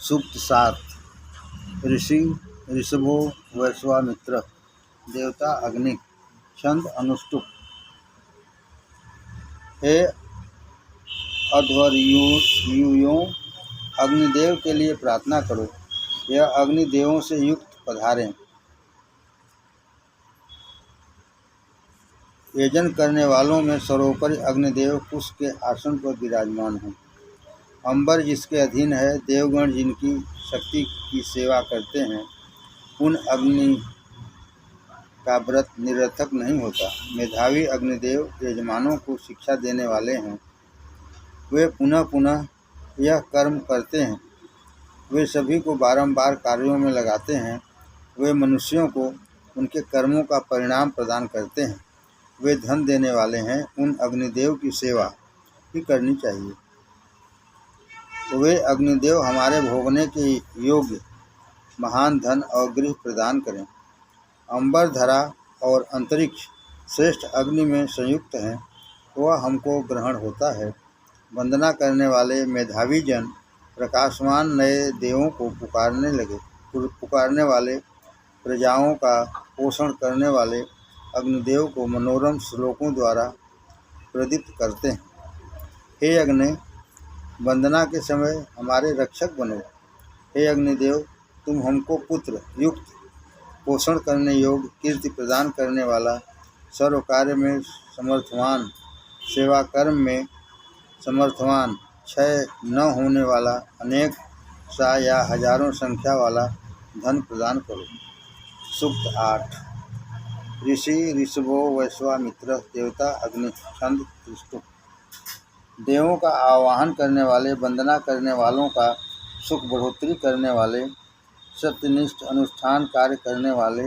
सूक्त 7। ऋषि ऋषभो वैश्वामित्र। देवता अग्नि। छंद अनुष्टुप। हे अध्वर्युओं, अग्निदेव के लिए प्रार्थना करो, यह अग्निदेवों से युक्त पधारें। यजन करने वालों में सर्वोपरि अग्निदेव कुश के आसन पर विराजमान हैं। अंबर जिसके अधीन है, देवगण जिनकी शक्ति की सेवा करते हैं, उन अग्नि का व्रत निरर्थक नहीं होता। मेधावी अग्निदेव यजमानों को शिक्षा देने वाले हैं। वे पुनः पुनः यह कर्म करते हैं। वे सभी को बारंबार कार्यों में लगाते हैं। वे मनुष्यों को उनके कर्मों का परिणाम प्रदान करते हैं। वे धन देने वाले हैं। उन अग्निदेव की सेवा ही करनी चाहिए। तो वे अग्निदेव हमारे भोगने के योग्य महान धन और गृह प्रदान करें। अंबर, धरा और अंतरिक्ष श्रेष्ठ अग्नि में संयुक्त हैं, वह हमको ग्रहण होता है। वंदना करने वाले मेधावी जन प्रकाशमान नए देवों को पुकारने वाले, प्रजाओं का पोषण करने वाले अग्निदेव को मनोरम श्लोकों द्वारा प्रदीप्त करते हैं। हे अग्नि, वंदना के समय हमारे रक्षक बनो। हे अग्निदेव, तुम हमको पुत्र युक्त, पोषण करने योग्य, कीर्ति प्रदान करने वाला, सर्व कार्य में समर्थवान, सेवा कर्म में समर्थवान, क्षय न होने वाला, अनेक सा या हजारों संख्या वाला धन प्रदान करो। सूक्त 8। ऋषि ऋषभो वैश्वामित्र। देवता अग्नि। छंद अनुष्टुप। देवों का आवाहन करने वाले, वंदना करने वालों का सुख बढ़ोतरी करने वाले, सत्यनिष्ठ अनुष्ठान कार्य करने वाले,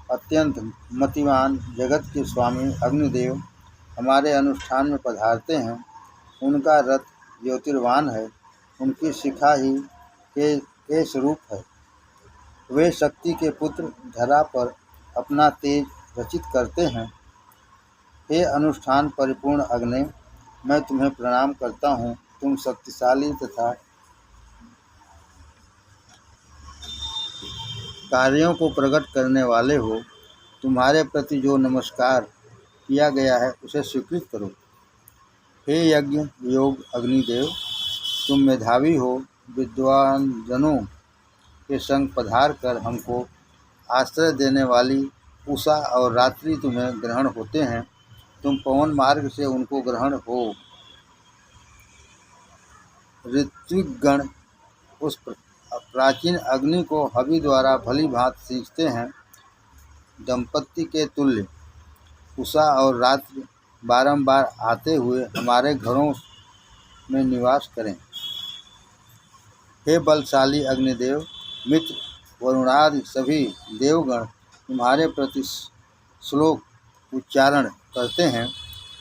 अत्यंत मतिवान, जगत के स्वामी अग्निदेव हमारे अनुष्ठान में पधारते हैं। उनका रथ ज्योतिर्वान है। उनकी शिखा ही के स्वरूप है। वे शक्ति के पुत्र धरा पर अपना तेज रचित करते हैं। हे अनुष्ठान परिपूर्ण अग्नि, मैं तुम्हें प्रणाम करता हूँ। तुम शक्तिशाली तथा कार्यों को प्रकट करने वाले हो। तुम्हारे प्रति जो नमस्कार किया गया है उसे स्वीकृत करो। हे यज्ञ योग अग्निदेव, तुम मेधावी हो। विद्वान जनों के संग पधार कर हमको आश्रय देने वाली उषा और रात्रि तुम्हें ग्रहण होते हैं। तुम पवन मार्ग से उनको ग्रहण हो। ऋत्विकगण उस प्राचीन अग्नि को हवि द्वारा भली भांति सींचते हैं। दंपत्ति के तुल्य उषा और रात्रि बारंबार आते हुए हमारे घरों में निवास करें। हे बलशाली अग्निदेव, मित्र वरुणादि सभी देवगण तुम्हारे प्रति श्लोक उच्चारण करते हैं,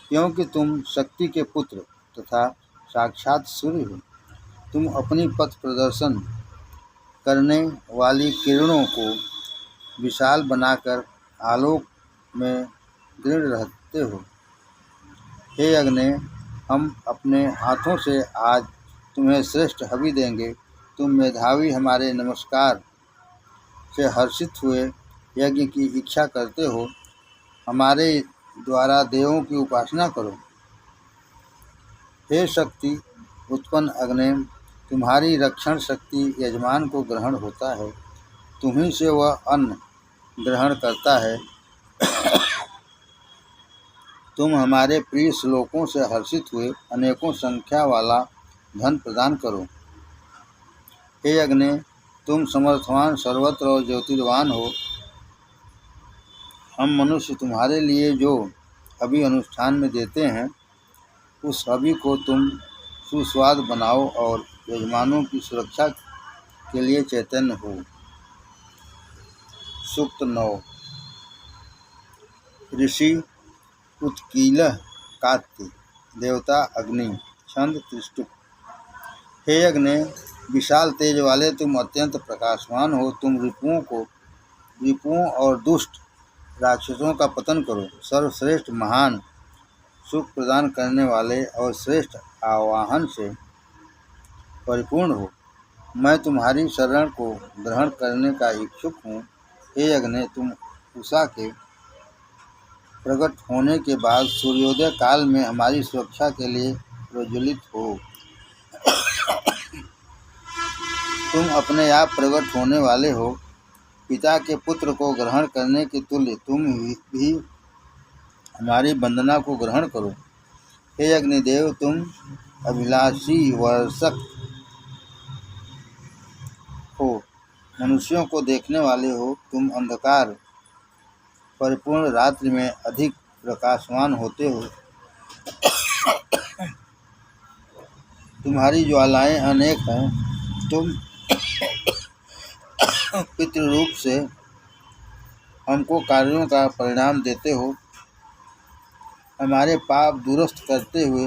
क्योंकि तुम शक्ति के पुत्र तथा साक्षात सूर्य हो। तुम अपनी पथ प्रदर्शन करने वाली किरणों को विशाल बनाकर आलोक में दृढ़ रहते हो। हे अग्नि, हम अपने हाथों से आज तुम्हें श्रेष्ठ हवि देंगे। तुम मेधावी हमारे नमस्कार से हर्षित हुए यज्ञ की इच्छा करते हो। हमारे द्वारा देवों की उपासना करो। हे शक्ति उत्पन्न अग्नि, तुम्हारी रक्षण शक्ति यजमान को ग्रहण होता है। तुम्हीं से वह अन्न ग्रहण करता है। तुम हमारे प्रिय श्लोकों से हर्षित हुए अनेकों संख्या वाला धन प्रदान करो। हे अग्नि, तुम समर्थवान, सर्वत्र और ज्योतिर्वान हो। हम मनुष्य तुम्हारे लिए जो हवि अनुष्ठान में देते हैं, उस हवि को तुम सुस्वाद बनाओ और यजमानों की सुरक्षा के लिए चैतन्य हो। सूक्त 9। ऋषि उत्कीलः कात्ति। देवता अग्नि। छंद त्रिष्टुप। हे अग्नि, विशाल तेज वाले तुम अत्यंत प्रकाशवान हो। तुम रिपुओं और दुष्ट राक्षसों का पतन करो। सर्वश्रेष्ठ महान, सुख प्रदान करने वाले और श्रेष्ठ आवाहन से परिपूर्ण हो। मैं तुम्हारी शरण को ग्रहण करने का इच्छुक हूँ। हे अग्नि, तुम उषा के प्रकट होने के बाद सूर्योदय काल में हमारी सुरक्षा के लिए प्रज्वलित हो। तुम अपने आप प्रकट होने वाले हो। पिता के पुत्र को ग्रहण करने के तुल्य तुम भी हमारी वंदना को ग्रहण करो। हे अग्निदेव, तुम अभिलाषी वर्षक हो, मनुष्यों को देखने वाले हो। तुम अंधकार परिपूर्ण रात्रि में अधिक प्रकाशवान होते हो। तुम्हारी ज्वालाएं अनेक हैं। तुम पितृ रूप से हमको कार्यों का परिणाम देते हो। हमारे पाप दुरुस्त करते हुए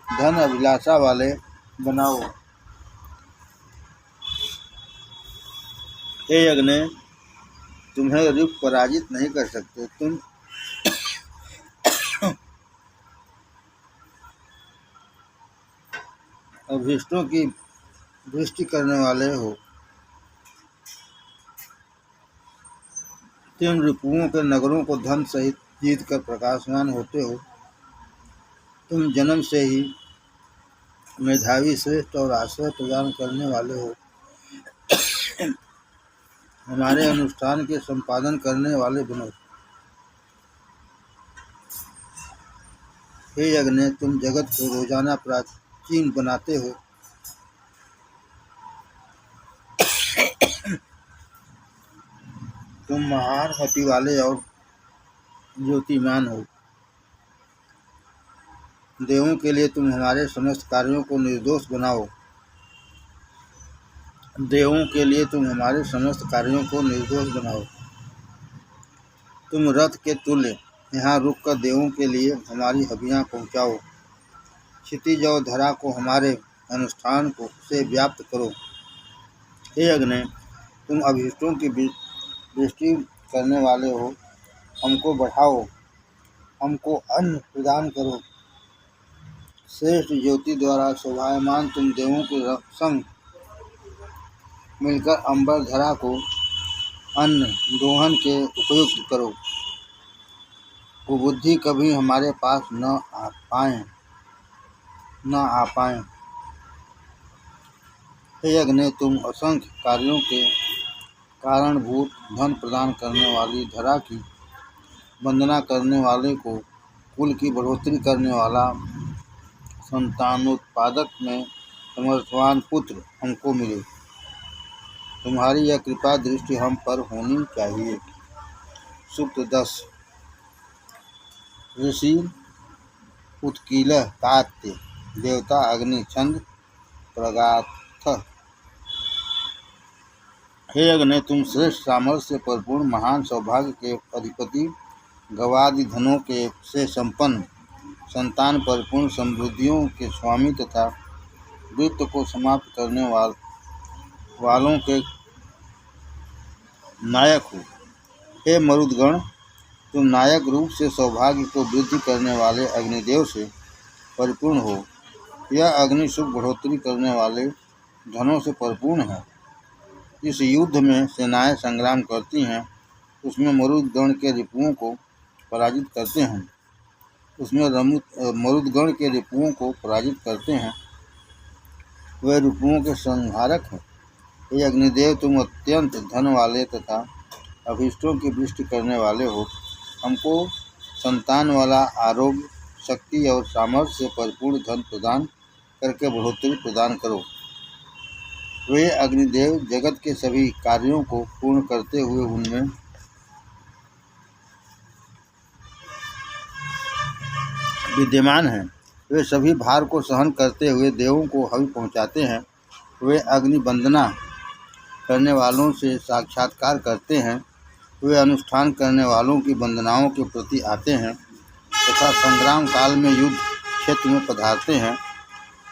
धन अभिलाषा वाले बनाओ। हे अग्नि, तुम्हें रिप पराजित नहीं कर सकते। तुम अभीष्टों की दृष्टि करने वाले हो। तुम रिपुओं के नगरों को धन सहित जीत कर प्रकाशमान होते हो। तुम जन्म से ही मेधावी, श्रेष्ठ और आश्रय प्रदान करने वाले हो। हमारे अनुष्ठान के संपादन करने वाले बनो। हे अग्नि, तुम जगत को रोजाना प्राचीन बनाते हो। तुम महान गति वाले और ज्योतिमान हो। देवों के लिए तुम हमारे समस्त कार्यों को निर्दोष बनाओ। देवों के लिए तुम हमारे समस्त कार्यों को निर्दोष बनाओ। तुम रथ के तुल्य यहाँ रुककर देवों के लिए हमारी हवियाँ पहुँचाओ। क्षितिज और धरा को हमारे अनुष्ठान को से व्याप्त करो। हे अग्नि, तुम अभीष्टों की दृष्टि करने वाले हो। हमको बढ़ाओ, हमको अन्न प्रदान करो। श्रेष्ठ ज्योति द्वारा शोभायमान तुम देवों के संग मिलकर अंबर धरा को अन्न दोहन के उपयुक्त करो। वो बुद्धि कभी हमारे पास न आ पाए। हे अग्नि, तुम असंख्य कार्यों के कारणभूत धन प्रदान करने वाली धरा की वंदना करने वाले को कुल की बढ़ोतरी करने वाला संतानोत्पादक में समर्थवान पुत्र हमको मिले। तुम्हारी यह कृपा दृष्टि हम पर होनी चाहिए। सूक्त 10। ऋषि उत्कीलः कात्य, देवता अग्नि छंद प्रगाथ। हे अग्नि, तुम श्रेष्ठ सामर्थ्य से परिपूर्ण महान सौभाग्य के अधिपति, गवादि धनों के से संपन्न, संतान परिपूर्ण समृद्धियों के स्वामी तथा वृत्त को समाप्त करने वालों के नायक हो। हे मरुदगण, तुम नायक रूप से सौभाग्य को वृद्धि करने वाले अग्निदेव से परिपूर्ण हो। यह अग्नि सुख बढ़ोतरी करने वाले धनों से परिपूर्ण है। इस युद्ध में सेनाएं संग्राम करती हैं। उसमें मरुदगण के रिपुओं को पराजित करते हैं। मरुदगण के रिपुओं को पराजित करते हैं। वे रिपुओं के संहारक हैं। हे अग्निदेव, तुम अत्यंत धन वाले तथा अभीष्टों की वृष्टि करने वाले हो। हमको संतान वाला आरोग्य, शक्ति और सामर्थ्य से परिपूर्ण धन प्रदान करके बढ़ोतरी प्रदान करो। वे अग्निदेव जगत के सभी कार्यों को पूर्ण करते हुए उनमें विद्यमान हैं। वे सभी भार को सहन करते हुए देवों को हवि पहुँचाते हैं। वे अग्नि वंदना करने वालों से साक्षात्कार करते हैं। वे अनुष्ठान करने वालों की वंदनाओं के प्रति आते हैं तथा संग्राम काल में युद्ध क्षेत्र में पधारते हैं।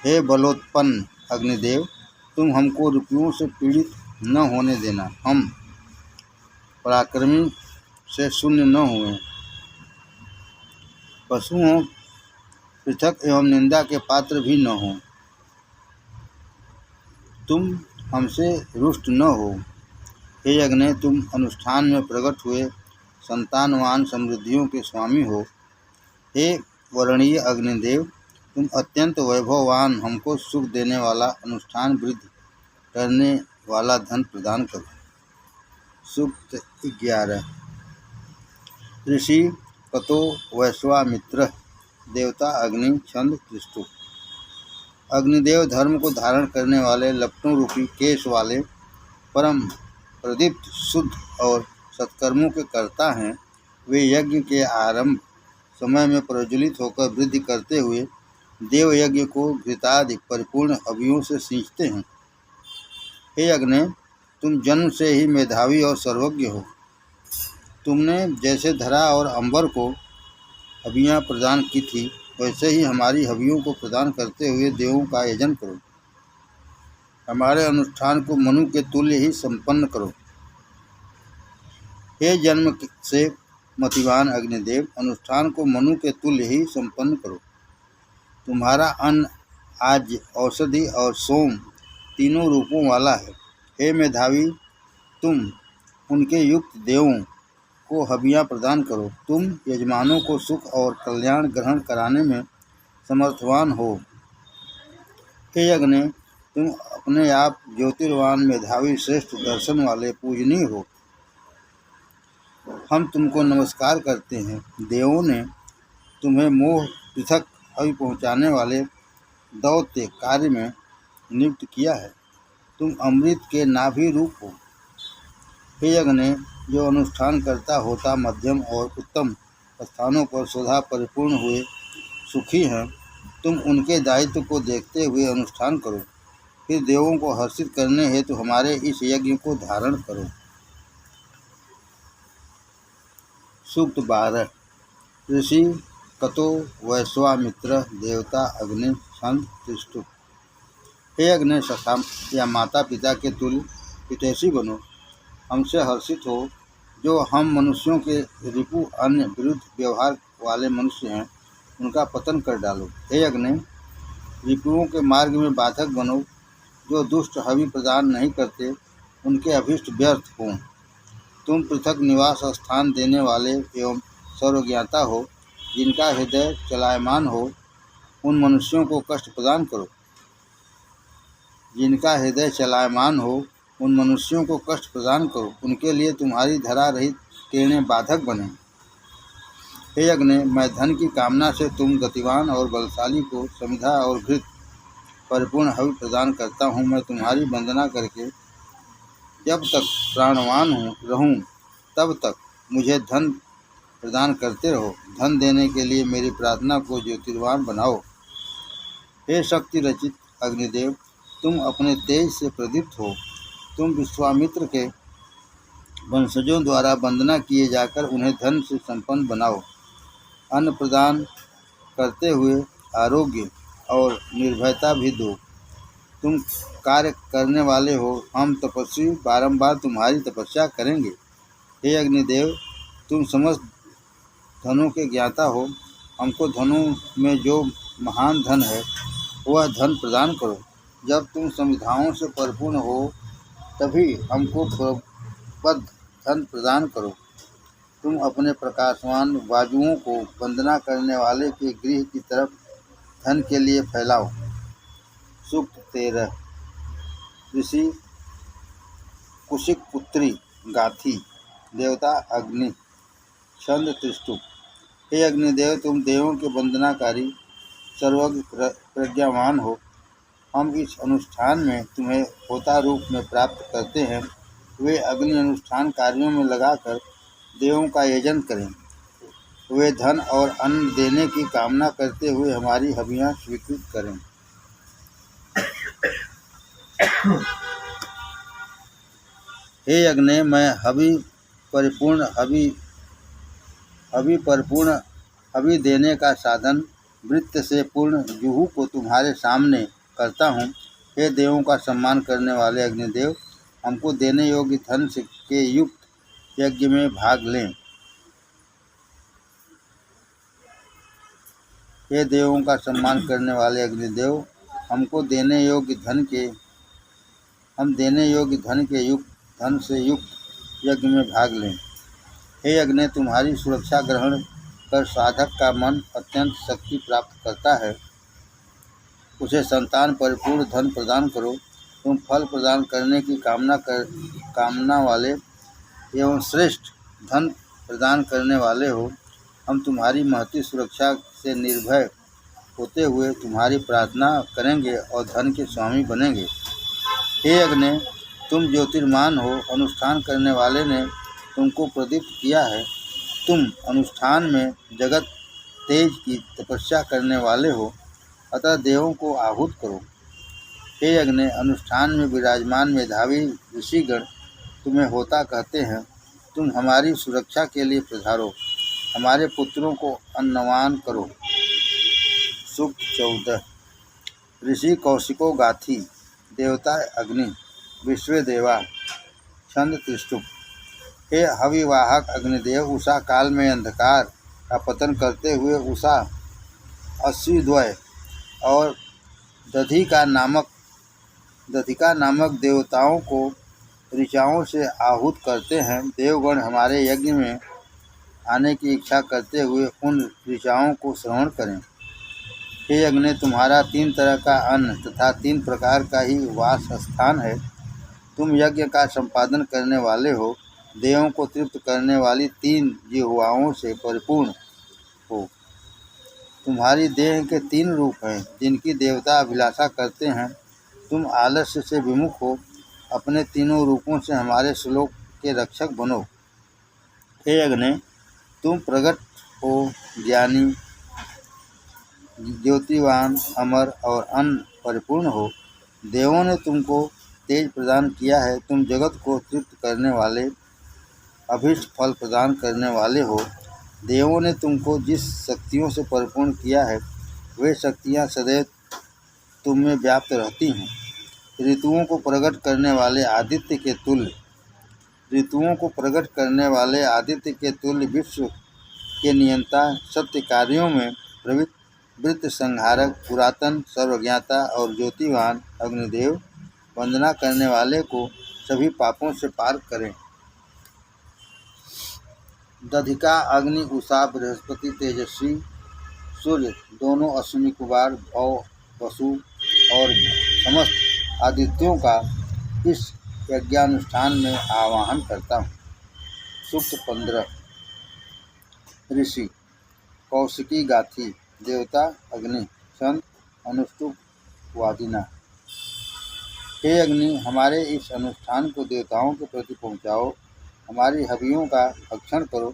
हे बलोत्पन्न अग्निदेव, तुम हमको रिपुओं से पीड़ित न होने देना। हम पराक्रमी से शून्य न हुए, पशुओं पृथक एवं निंदा के पात्र भी न हों। तुम हमसे रुष्ट न हो। हे अग्नि, तुम अनुष्ठान में प्रकट हुए संतानवान समृद्धियों के स्वामी हो। हे वर्णीय अग्निदेव, तुम अत्यंत वैभववान, हमको सुख देने वाला, अनुष्ठान वृद्धि करने वाला धन प्रदान करो। सूक्त 11। ऋषि कतो वैश्वामित्र देवता अग्नि छंद त्रिष्टु। अग्निदेव धर्म को धारण करने वाले, लपटों रूपी केश वाले, परम प्रदीप्त, शुद्ध और सत्कर्मों के कर्ता हैं। वे यज्ञ के आरंभ समय में प्रज्वलित होकर वृद्धि करते हुए देव यज्ञ को घृतादि परिपूर्ण अभियों से सींचते हैं। हे अग्नि, तुम जन्म से ही मेधावी और सर्वज्ञ हो। तुमने जैसे धरा और अंबर को हवियाँ प्रदान की थी, वैसे ही हमारी हवियों को प्रदान करते हुए देवों का यजन करो। हमारे अनुष्ठान को मनु के तुल्य ही संपन्न करो। हे जन्म से मतिवान अग्निदेव, अनुष्ठान को मनु के तुल्य ही संपन्न करो। तुम्हारा अन्न, आज्य, औषधि और सोम तीनों रूपों वाला है। हे मेधावी, तुम उनके युक्त देवों को हवियाँ प्रदान करो। तुम यजमानों को सुख और कल्याण ग्रहण कराने में समर्थवान हो। हे अग्नि, तुम अपने आप ज्योतिर्वान, मेधावी, श्रेष्ठ दर्शन वाले, पूजनीय हो। हम तुमको नमस्कार करते हैं। देवों ने तुम्हें मोह पृथक हवि पहुँचाने वाले दौत्य कार्य में नियुक्त किया है। तुम अमृत के नाभि रूप हो। हे अग्नि, जो अनुष्ठान करता होता मध्यम और उत्तम स्थानों पर स्वधा परिपूर्ण हुए सुखी हैं, तुम उनके दायित्व को देखते हुए अनुष्ठान करो। फिर देवों को हर्षित करने हेतु हमारे इस यज्ञ को धारण करो। सूक्त 12। ऋषि कतो वैश्वामित्र देवता अग्नि छंद त्रिष्टु। हे अग्नि सखा या माता पिता के तुल्य हितैषी बनो। हमसे हर्षित हो। जो हम मनुष्यों के रिपु, अन्य विरुद्ध व्यवहार वाले मनुष्य हैं, उनका पतन कर डालो। हे अग्नि, रिपुओं के मार्ग में बाधक बनो। जो दुष्ट हवि प्रदान नहीं करते, उनके अभीष्ट व्यर्थ हों। तुम पृथक निवास स्थान देने वाले एवं सर्वज्ञाता हो। जिनका हृदय चलायमान हो, उन मनुष्यों को कष्ट प्रदान करो। जिनका हृदय चलायमान हो, उन मनुष्यों को कष्ट प्रदान करो। उनके लिए तुम्हारी धरा रहित किरणें बाधक बने। हे अग्नि, मैं धन की कामना से तुम गतिवान और बलशाली को समिधा और घृत परिपूर्ण हवि प्रदान करता हूँ। मैं तुम्हारी वंदना करके जब तक प्राणवान रहूँ, तब तक मुझे धन प्रदान करते रहो। धन देने के लिए मेरी प्रार्थना को ज्योतिर्वान बनाओ। हे शक्ति रचित अग्निदेव, तुम अपने तेज से प्रदीप्त हो। तुम विश्वामित्र के वंशजों द्वारा वंदना किए जाकर उन्हें धन से संपन्न बनाओ। अन्न प्रदान करते हुए आरोग्य और निर्भयता भी दो। तुम कार्य करने वाले हो। हम तपस्वी बारंबार तुम्हारी तपस्या करेंगे। हे अग्निदेव, तुम समस्त धनों के ज्ञाता हो। हमको धनों में जो महान धन है, वह धन प्रदान करो। जब तुम समिधाओं से परिपूर्ण हो, तभी हमको प्रबद्ध धन प्रदान करो। तुम अपने प्रकाशवान बाजुओं को वंदना करने वाले के गृह की तरफ धन के लिए फैलाओ। सूक्त 13। ऋषि कुशिक पुत्री गाथी देवता अग्नि छंद त्रिष्टु। हे अग्निदेव, तुम देवों के वंदनाकारी, सर्वज्ञ, प्रज्ञावान हो। हम इस अनुष्ठान में तुम्हें होता रूप में प्राप्त करते हैं। वे अग्नि अनुष्ठान कार्यों में लगाकर देवों का यजन करें। वे धन और अन्न देने की कामना करते हुए हमारी हवियाँ स्वीकृत करें। हे अग्नि, मैं हवि देने का साधन वृत्त से पूर्ण जुहू को तुम्हारे सामने करता हूँ। हे देवों का सम्मान करने वाले अग्निदेव, हमको देने योग्य धन के युक्त यज्ञ में भाग लें। हे देवों का सम्मान करने वाले अग्निदेव, हमको देने योग्य धन के हम देने योग्य धन से युक्त यज्ञ में भाग लें। हे अग्नि, तुम्हारी सुरक्षा ग्रहण कर साधक का मन अत्यंत शक्ति प्राप्त करता है। उसे संतान परिपूर्ण धन प्रदान करो। तुम फल प्रदान करने की कामना वाले एवं श्रेष्ठ धन प्रदान करने वाले हो। हम तुम्हारी महती सुरक्षा से निर्भय होते हुए तुम्हारी प्रार्थना करेंगे और धन के स्वामी बनेंगे। हे अग्नि, तुम ज्योतिर्मान हो। अनुष्ठान करने वाले ने तुमको प्रदीप्त किया है। तुम अनुष्ठान में जगत तेज की तपस्या करने वाले हो, अतः देवों को आहूत करो। हे अग्नि, अनुष्ठान में विराजमान मेधावी ऋषिगण तुम्हें होता कहते हैं। तुम हमारी सुरक्षा के लिए पधारो, हमारे पुत्रों को अन्नवान करो। सूक्त 14। ऋषि कौशिको गाथी। देवता अग्नि। विश्वे देवा। छंद त्रिष्टुप। हे हविवाहक अग्निदेव, उषा काल में अंधकार का पतन करते हुए उषा अश्विद्वय और दधिका नामक देवताओं को ऋचाओं से आहूत करते हैं। देवगण हमारे यज्ञ में आने की इच्छा करते हुए उन ऋचाओं को श्रवण करें। हे अग्नि, तुम्हारा 3 तरह का अन्न तथा 3 प्रकार का ही वास स्थान है। तुम यज्ञ का संपादन करने वाले हो। देवों को तृप्त करने वाली 3 जिह्वाओं से परिपूर्ण हो। तुम्हारी देह के 3 रूप हैं, जिनकी देवता अभिलाषा करते हैं। तुम आलस्य से विमुख हो। अपने तीनों रूपों से हमारे श्लोक के रक्षक बनो। हे अग्नि, तुम प्रगट हो, ज्ञानी, ज्योतिवान, अमर और अन्न परिपूर्ण हो। देवों ने तुमको तेज प्रदान किया है। तुम जगत को तृप्त करने वाले, अभीष्ट फल प्रदान करने वाले हो। देवों ने तुमको जिस शक्तियों से परिपूर्ण किया है, वे शक्तियाँ सदैव तुम में व्याप्त रहती हैं। ऋतुओं को प्रकट करने वाले आदित्य के तुल्य विश्व के नियंता, सत्य कार्यों में प्रवृत्त, वृत्त संहारक, पुरातन, सर्वज्ञाता और ज्योतिवान अग्निदेव वंदना करने वाले को सभी पापों से पार करें। दधिका अग्नि, उषा, बृहस्पति, तेजस्वी सूर्य, दोनों अश्विनी कुमार, भौ, वसु और समस्त आदित्यों का इस यज्ञानुष्ठान में आवाहन करता हूँ। सूक्त 15। ऋषि कौशिकी गाथी। देवता अग्नि। छंद अनुष्टुप वादिना। हे अग्नि, हमारे इस अनुष्ठान को देवताओं के प्रति पहुँचाओ। हमारी हवियों का भक्षण करो।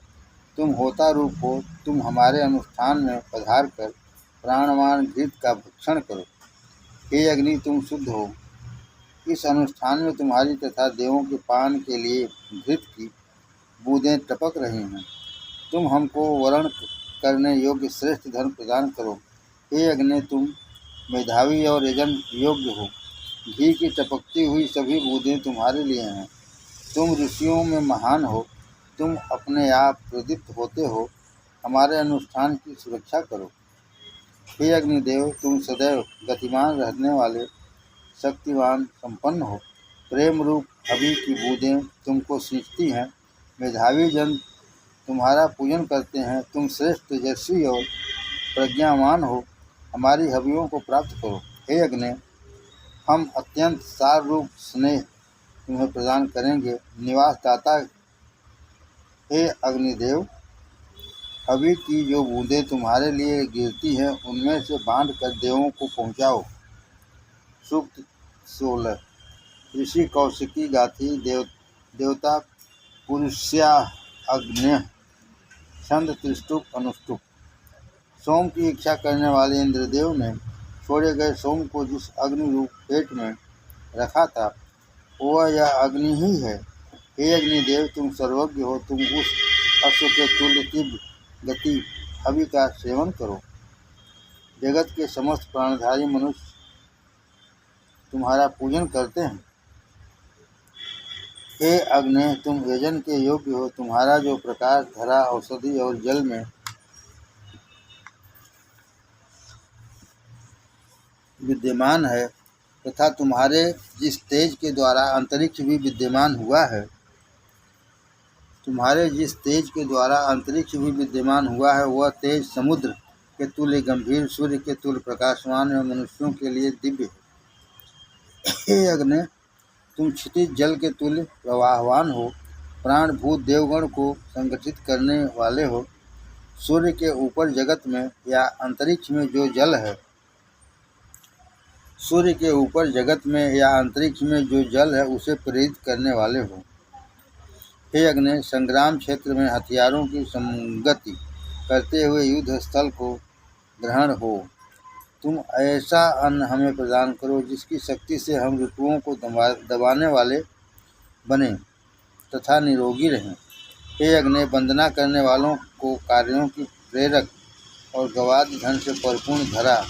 तुम होता रूप हो। तुम हमारे अनुष्ठान में पधार कर प्राणवान घृत का भक्षण करो। हे अग्नि, तुम शुद्ध हो। इस अनुष्ठान में तुम्हारी तथा देवों के पान के लिए घृत की बूंदें टपक रही हैं। तुम हमको वरण करने योग्य श्रेष्ठ धन प्रदान करो। हे अग्नि, तुम मेधावी और यजन योग्य हो। घी की टपकती हुई सभी बूंदें तुम्हारे लिए हैं। तुम ऋषियों में महान हो। तुम अपने आप प्रदीप्त होते हो। हमारे अनुष्ठान की सुरक्षा करो। हे अग्निदेव, तुम सदैव गतिमान रहने वाले, शक्तिवान, संपन्न हो। प्रेम रूप हवि की बूंदें तुमको सींचती हैं। मेधावी जन तुम्हारा पूजन करते हैं। तुम श्रेष्ठ, तेजस्वी और प्रज्ञावान हो। हमारी हवियों को प्राप्त करो। हे अग्नि, हम अत्यंत सार रूप स्नेह तुम्हें प्रदान करेंगे। निवास दाता हे अग्निदेव, हवि की जो बूंदें तुम्हारे लिए गिरती हैं, उनमें से बांध कर देवों को पहुँचाओ। सूक्त 16। ऋषि कौशिकी गाथी। देवता पुरुष्या अग्न्य। छंद त्रिष्टुप अनुष्टुप। सोम की इच्छा करने वाले इंद्रदेव ने छोड़े गए सोम को जिस अग्नि रूप पेट में रखा था, वह यह अग्नि ही है। हे अग्निदेव, तुम सर्वज्ञ हो। तुम उस अश्व के तुल्य तीव्र गति हवि का सेवन करो। जगत के समस्त प्राणधारी मनुष्य तुम्हारा पूजन करते हैं। हे अग्नि, तुम यजन के योग्य हो। तुम्हारा जो प्रकाश धरा, औषधि और जल में विद्यमान है, तथा तुम्हारे जिस तेज के द्वारा अंतरिक्ष भी विद्यमान हुआ है, वह तेज समुद्र के तुल्य गंभीर, सूर्य के तुल्य प्रकाशमान एवं मनुष्यों के लिए दिव्य है। हे अग्नि, तुम क्षितिज जल के तुल्य प्रवाहवान हो, प्राणभूत देवगण को संगठित करने वाले हो। सूर्य के ऊपर जगत में या अंतरिक्ष में जो जल है उसे प्रेरित करने वाले हो। हे अग्नि, संग्राम क्षेत्र में हथियारों की संगति करते हुए युद्ध स्थल को ग्रहण हो। तुम ऐसा अन्न हमें प्रदान करो जिसकी शक्ति से हम ऋतुओं को दबाने वाले बने तथा निरोगी रहें। हे अग्नि, वंदना करने वालों को कार्यों की प्रेरक और गवाद धन से परिपूर्ण धरा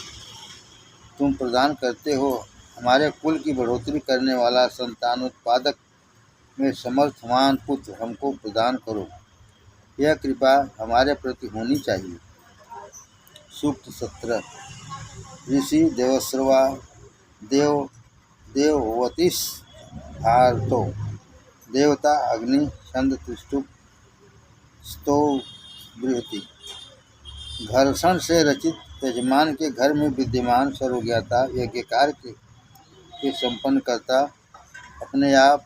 तुम प्रदान करते हो। हमारे कुल की बढ़ोतरी करने वाला संतानोत्पादक में समर्थवान पुत्र हमको प्रदान करो। यह कृपा हमारे प्रति होनी चाहिए। सूक्त 17। ऋषि देवश्रवा देववतिस भारतो देवता अग्नि छंद त्रिष्टुप स्तो बृहति। घर्षण से रचित यजमान के घर में विद्यमान सर्वज्ञाता यज्ञकार के संपन्न करता, अपने आप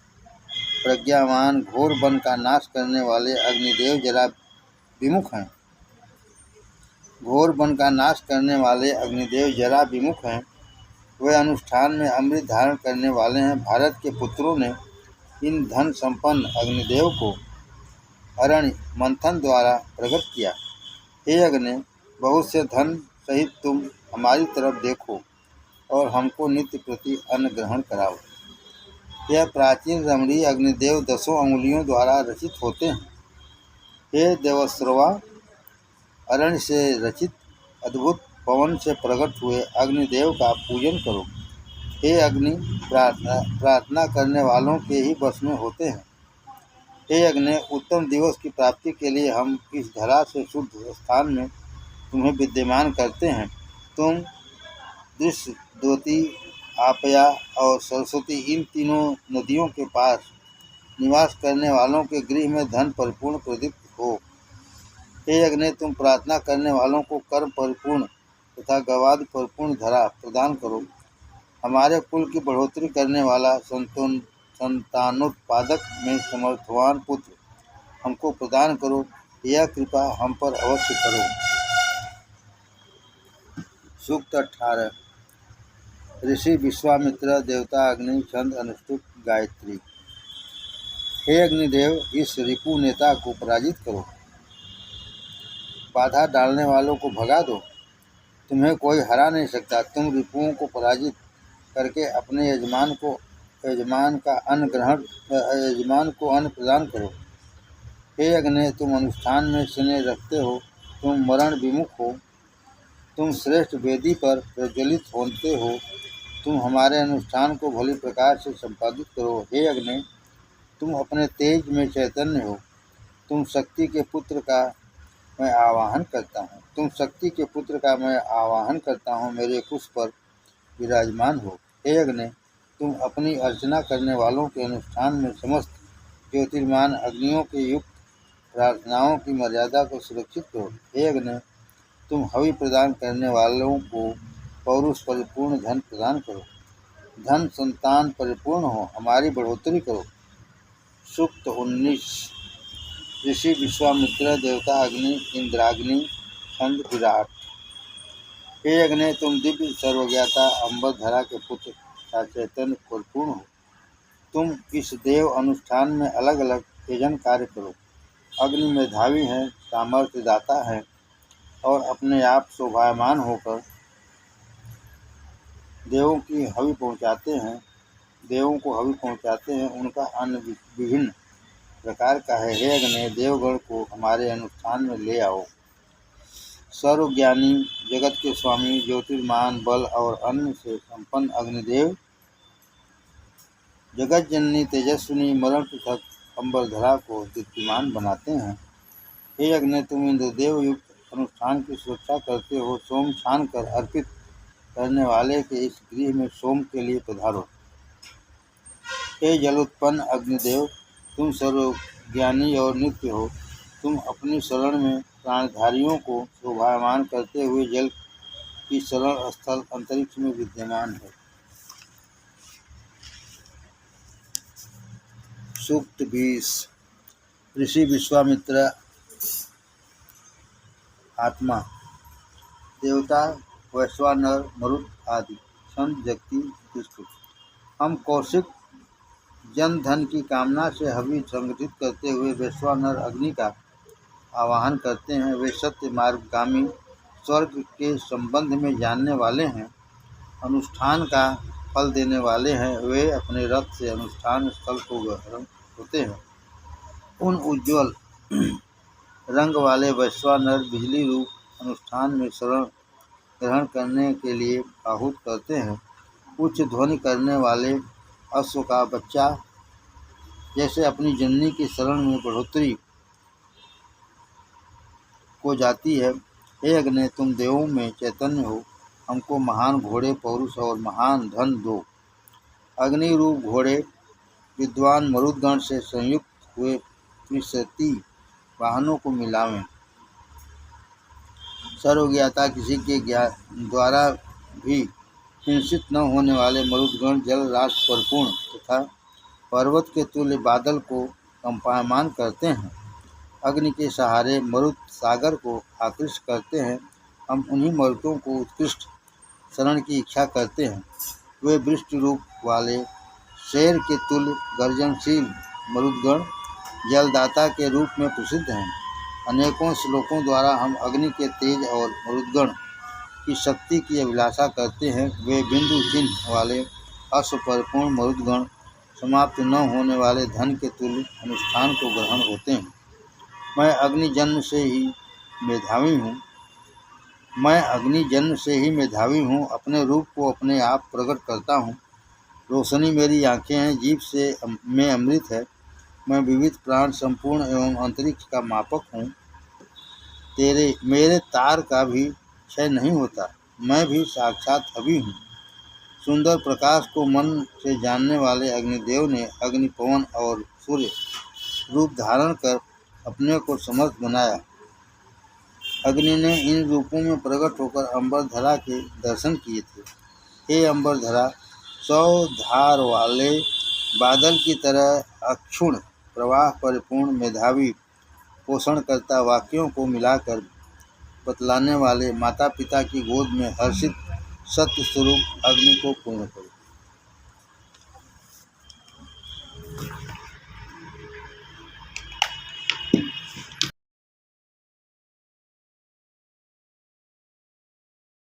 प्रज्ञावान घोर वन का नाश करने वाले अग्निदेव जरा विमुख हैं। वे अनुष्ठान में अमृत धारण करने वाले हैं। भारत के पुत्रों ने इन धन संपन्न अग्निदेव को अरण्य मंथन द्वारा प्रकट किया। हे अग्नि, बहुत से धन सहित तुम हमारी तरफ देखो और हमको नित्य प्रति अन्न ग्रहण कराओ। यह प्राचीन रमणीय अग्निदेव 10 अंगुलियों द्वारा रचित होते हैं। हे देवश्रवा, अरण्य से रचित अद्भुत पवन से प्रकट हुए अग्निदेव का पूजन करो। हे अग्नि, प्रार्थना करने वालों के ही वश में होते हैं। हे अग्नि, उत्तम दिवस की प्राप्ति के लिए हम इस धरा से शुद्ध स्थान में तुम्हें विद्यमान करते हैं। तुम दृश्य, द्योति, आपया और सरस्वती, इन तीनों नदियों के पास निवास करने वालों के गृह में धन परिपूर्ण प्रदीप्त हो। हे अग्नि, तुम प्रार्थना करने वालों को कर्म परिपूर्ण तथा गवाद परिपूर्ण धरा प्रदान करो। हमारे कुल की बढ़ोतरी करने वाला संतानोत्पादक में समर्थवान पुत्र हमको प्रदान करो। यह कृपा हम पर अवश्य करो। सूक्त 18। ऋषि विश्वामित्र देवता अग्नि छंद अनुष्टुप गायत्री। हे अग्निदेव, इस रिपु नेता को पराजित करो, बाधा डालने वालों को भगा दो। तुम्हें कोई हरा नहीं सकता। तुम रिपुओं को पराजित करके अपने यजमान को अन्न प्रदान करो। हे अग्नि, तुम अनुष्ठान में स्नेह रखते हो, तुम मरण विमुख हो, तुम श्रेष्ठ वेदी पर प्रज्वलित होते हो, तुम हमारे अनुष्ठान को भली प्रकार से संपादित करो। हे अग्नि, तुम अपने तेज में चैतन्य हो, तुम शक्ति के पुत्र का मैं आवाहन करता हूँ, मेरे कुश पर विराजमान हो। हे अग्नि, तुम अपनी अर्चना करने वालों के अनुष्ठान में समस्त ज्योतिर्मान अग्नियों के युक्त प्रार्थनाओं की मर्यादा को सुरक्षित करो। हे अग्नि, तुम हवि प्रदान करने वालों को पौरुष परिपूर्ण धन प्रदान करो। धन संतान परिपूर्ण हो, हमारी बढ़ोतरी करो। सूक्त 19। ऋषि विश्वामित्र देवता अग्नि इंद्राग्नि छंद विराट। हे अग्नि, तुम दिव्य सर्वज्ञाता अंबर धरा के पुत्र का चैतन्य परिपूर्ण हो। तुम इस देव अनुष्ठान में अलग अलग यजन कार्य करो। अग्नि मेधावी है, सामर्थ्य दाता है और अपने आप शोभायमान होकर देवों को हवि पहुँचाते हैं। उनका अन्न विभिन्न प्रकार का है। हे अग्नि, देवगण को हमारे अनुष्ठान में ले आओ। सर्वज्ञानी, जगत के स्वामी, ज्योतिर्मान, बल और अन्न से संपन्न अग्निदेव जगत जननी तेजस्विनी मरण पृथक अंबरधरा को दीप्तिमान बनाते हैं। हे अग्नि, तुम इंद्रदेव युक्त अनुष्ठान की सुरक्षा करते हो। सोम छान कर अर्पित करने वाले के इस गृह में सोम के लिए पधारो। हे जलोत्पन्न अग्निदेव, तुम सर्वज्ञानी और नित्य हो। तुम अपनी शरण में प्राणधारियों को शोभायमान करते हुए जल की शरण स्थल अंतरिक्ष में विद्यमान है। सूक्त 20। ऋषि विश्वामित्र आत्मा, देवता वैश्वानर मरुत आदि संत जगती उत्कृष्ट। हम कौशिक जन धन की कामना से हवि संगठित करते हुए वैश्वानर अग्नि का आवाहन करते हैं। वे सत्य मार्गगामी, स्वर्ग के संबंध में जानने वाले हैं, अनुष्ठान का फल देने वाले हैं। वे अपने रथ से अनुष्ठान स्थल को ग्रहण होते हैं। उन उज्ज्वल रंग वाले वैश्वानर बिजली रूप अनुष्ठान में शरण ग्रहण करने के लिए आहूत करते हैं। उच्च ध्वनि करने वाले अश्व का बच्चा जैसे अपनी जननी की शरण में बढ़ोतरी को जाती है। हे अग्नि, तुम देवों में चैतन्य हो, हमको महान घोड़े, पौरुष और महान धन दो। अग्नि रूप घोड़े विद्वान मरुदगण से संयुक्त हुए त्रिशती वाहनों को मिलावें। सर्वज्ञाता किसी के द्वारा भी हिंसित न होने वाले मरुदगण जल राश परिपूर्ण तथा पर्वत के तुल्य बादल को कंपायमान करते हैं। अग्नि के सहारे मरुत सागर को आकृष्ट करते हैं। हम उन्हीं मरुतों को उत्कृष्ट शरण की इच्छा करते हैं। वे वृष्टि रूप वाले शेर के तुल्य गर्जनशील मरुदगण जलदाता के रूप में प्रसिद्ध हैं। अनेकों श्लोकों द्वारा हम अग्नि के तेज और मरुदगण की शक्ति की अभिलाषा करते हैं। वे बिंदु चिन्ह वाले अश्व परिपूर्ण मरुदगण समाप्त न होने वाले धन के तुल्य अनुष्ठान को ग्रहण होते हैं। मैं अग्नि जन्म से ही मेधावी हूँ। अपने रूप को अपने आप प्रकट करता हूँ। रोशनी मेरी आँखें हैं, जीभ से में अमृत है। मैं विविध प्राण संपूर्ण एवं अंतरिक्ष का मापक हूँ। मेरे तार का भी क्षय नहीं होता। मैं भी साक्षात हवि हूँ। सुंदर प्रकाश को मन से जानने वाले अग्निदेव ने अग्नि, पवन और सूर्य रूप धारण कर अपने को समर्थ बनाया। अग्नि ने इन रूपों में प्रकट होकर अंबरधरा के दर्शन किए थे। हे अंबरधरा, 100 धार वाले बादल की तरह अक्षुण प्रवाह परिपूर्ण मेधावी पोषणकर्ता वाक्यों को मिलाकर बतलाने वाले माता पिता की गोद में हर्षित सत्य स्वरूप अग्नि को पूर्ण करो।